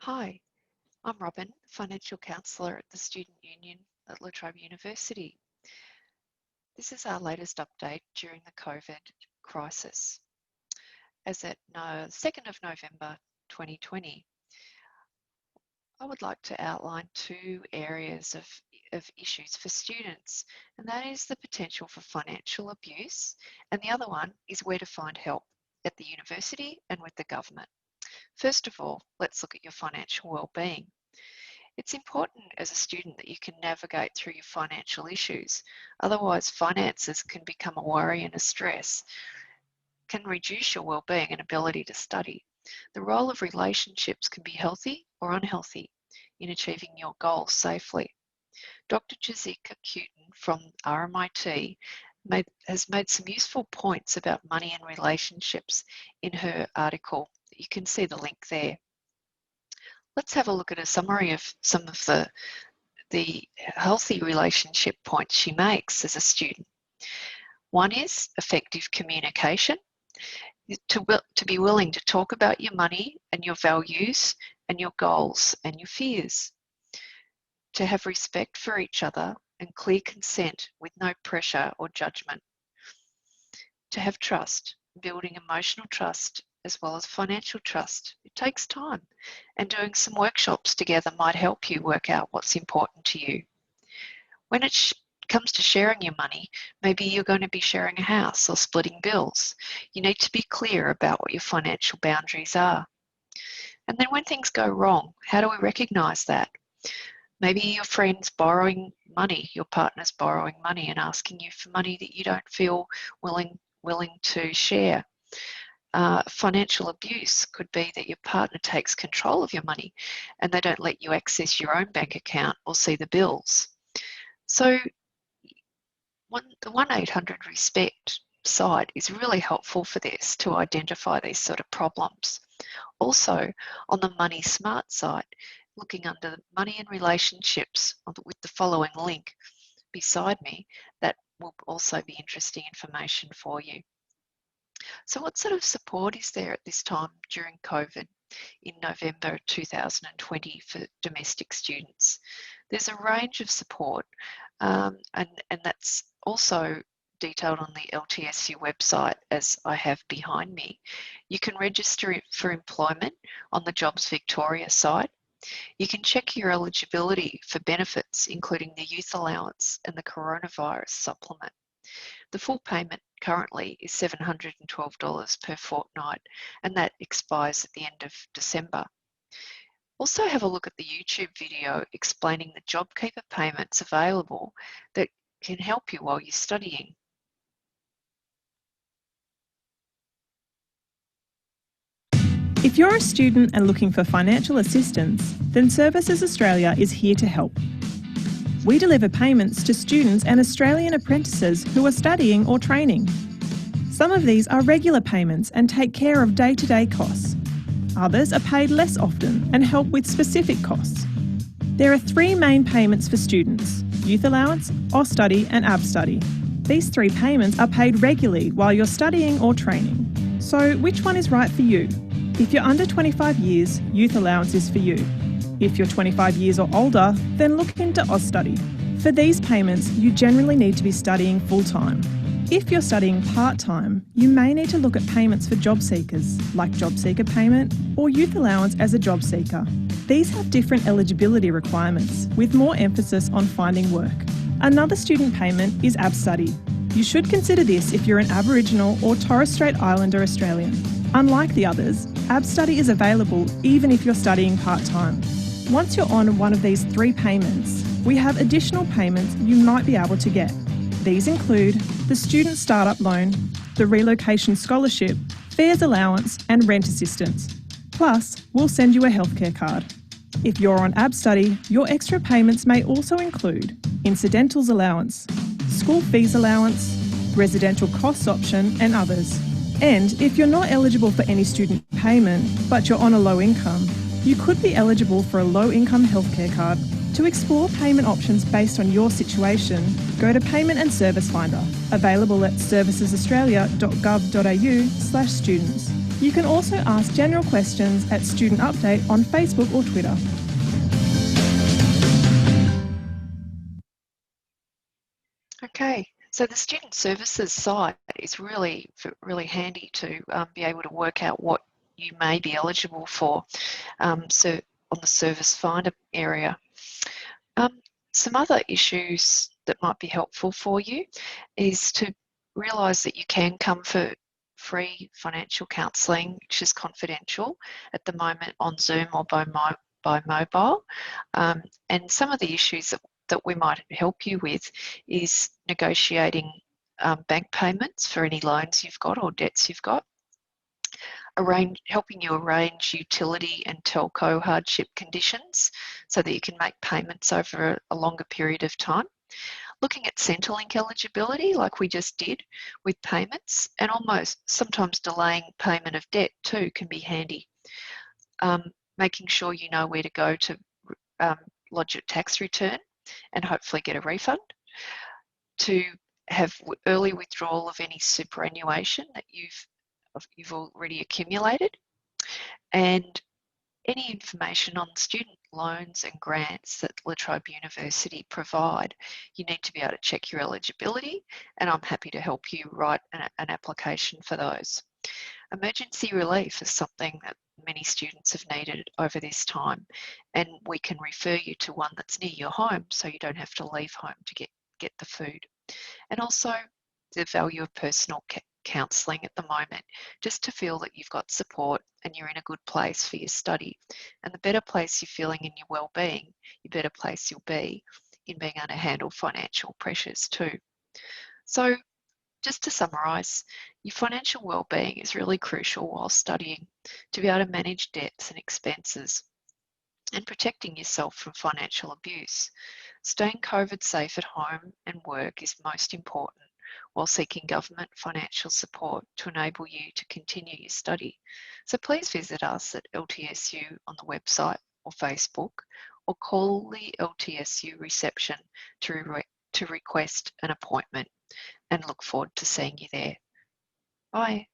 Hi, I'm Robin, Financial Counsellor at the Student Union at La Trobe University. This is our latest update during the COVID crisis. As at 2nd of November 2020, I would like to outline two areas of issues for students, and that is the potential for financial abuse, and the other one is where to find help at the university and with the government. First of all, let's look at your financial well-being. It's important as a student that you can navigate through your financial issues. Otherwise, finances can become a worry and a stress, can reduce your well-being and ability to study. The role of relationships can be healthy or unhealthy in achieving your goals safely. Dr. Jozica Kutin from RMIT has made some useful points about money and relationships in her article. You can see the link there. Let's have a look at a summary of some of the healthy relationship points she makes as a student. One is effective communication, to be willing to talk about your money and your values and your goals and your fears. To have respect for each other and clear consent with no pressure or judgment. To have trust, building emotional trust as well as financial trust. It takes time, and doing some workshops together might help you work out what's important to you. When it comes to sharing your money, maybe you're going to be sharing a house or splitting bills. You need to be clear about what your financial boundaries are. And then when things go wrong, how do we recognise that? Maybe your friend's borrowing money, your partner's borrowing money and asking you for money that you don't feel willing to share. Financial abuse could be that your partner takes control of your money and they don't let you access your own bank account or see the bills. So the 1-800-RESPECT site is really helpful for this, to identify these sort of problems. Also, on the Money Smart site, looking under Money and Relationships with the following link beside me, that will also be interesting information for you. So what sort of support is there at this time during COVID in November 2020 for domestic students? There's a range of support, and that's also detailed on the LTSU website, as I have behind me. You can register for employment on the Jobs Victoria site. You can check your eligibility for benefits, including the youth allowance and the coronavirus supplement. The full payment currently is $712 per fortnight, and that expires at the end of December. Also have a look at the YouTube video explaining the JobKeeper payments available that can help you while you're studying. If you're a student and looking for financial assistance, then Services Australia is here to help. We deliver payments to students and Australian apprentices who are studying or training. Some of these are regular payments and take care of day-to-day costs. Others are paid less often and help with specific costs. There are three main payments for students: Youth Allowance, Austudy and AbStudy. These three payments are paid regularly while you're studying or training. So which one is right for you? If you're under 25 years, Youth Allowance is for you. If you're 25 years or older, then look into Austudy. For these payments, you generally need to be studying full-time. If you're studying part-time, you may need to look at payments for job seekers, like Job Seeker Payment or Youth Allowance as a job seeker. These have different eligibility requirements, with more emphasis on finding work. Another student payment is AbStudy. You should consider this if you're an Aboriginal or Torres Strait Islander Australian. Unlike the others, AbStudy is available even if you're studying part-time. Once you're on one of these three payments, we have additional payments you might be able to get. These include the Student Startup Loan, the Relocation Scholarship, Fares Allowance and Rent Assistance. Plus, we'll send you a healthcare card. If you're on AbStudy, your extra payments may also include Incidentals Allowance, School Fees Allowance, Residential Costs Option and others. And if you're not eligible for any student payment, but you're on a low income, you could be eligible for a low-income healthcare card. To explore payment options based on your situation, go to Payment and Service Finder, available at servicesaustralia.gov.au/students. You can also ask general questions at Student Update on Facebook or Twitter. Okay, so the Student Services site is really handy to be able to work out what you may be eligible for so on the Service Finder area. Some other issues that might be helpful for you is to realise that you can come for free financial counselling, which is confidential at the moment on Zoom or by mobile. And some of the issues that we might help you with is negotiating bank payments for any loans you've got or debts you've got, helping you arrange utility and telco hardship conditions so that you can make payments over a longer period of time. Looking at Centrelink eligibility, like we just did with payments, and almost sometimes delaying payment of debt too can be handy. Making sure you know where to go to lodge your tax return and hopefully get a refund. To have early withdrawal of any superannuation that you've already accumulated, and any information on student loans and grants that La Trobe University provide. You need to be able to check your eligibility, and I'm happy to help you write an application for those. Emergency relief is something that many students have needed over this time, and we can refer you to one that's near your home so you don't have to leave home to get the food. And also the value of personal counselling at the moment, just to feel that you've got support and you're in a good place for your study. And the better place you're feeling in your well-being, the better place you'll be in being able to handle financial pressures too. So just to summarise, your financial well-being is really crucial while studying to be able to manage debts and expenses and protecting yourself from financial abuse. Staying COVID safe at home and work is most important while seeking government financial support to enable you to continue your study. So please visit us at LTSU on the website or Facebook, or call the LTSU reception to request an appointment, and look forward to seeing you there. Bye.